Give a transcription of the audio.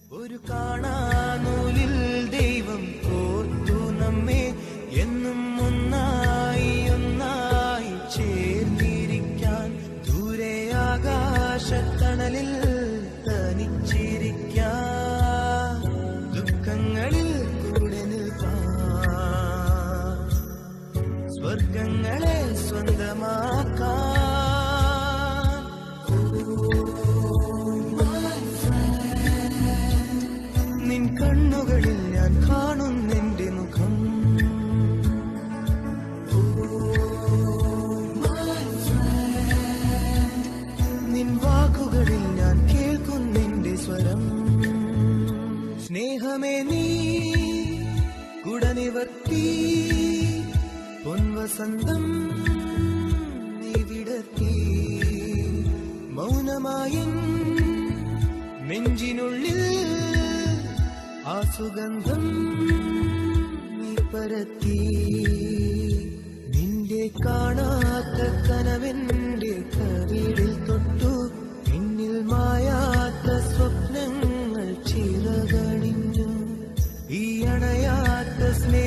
ഒരു കാണാനൂലിൽ ദൈവം കോർത്തു നമ്മെ എന്നും ഒന്നായി ഒന്നായി ചേർന്നിരിക്കാൻ, ദൂരെ ആകാശത്തണലിൽ തനിച്ചിരിക്കാൻ, ദുഃഖങ്ങളിൽ കൂടെ നിൽക്കാൻ, സ്വർഗങ്ങളെ സ്വന്തമാക്കാൻ. നിൻ കണ്ണുകളിൽ ഞാൻ കാണുന്നെന്റെ മുഖം, നിൻ വാക്കുകളിൽ ഞാൻ കേൾക്കുന്നെന്റെ സ്വരം. സ്നേഹമേ നീ കുടനിവർത്തി പൊൻവസന്തം നീ വിടർത്തി, മൗനമായി നെഞ്ചിനുള്ളിൽ ആ സുഗന്ധം നീ പരത്തി. നിന്റെ കാണാത്ത കനവെന്റെ കവിളിൽ തൊട്ടു, എന്നിൽ മായാത്ത സ്വപ്നങ്ങൾ ചിറകണിഞ്ഞു. ഈ അണയാത്ത സ്നേഹം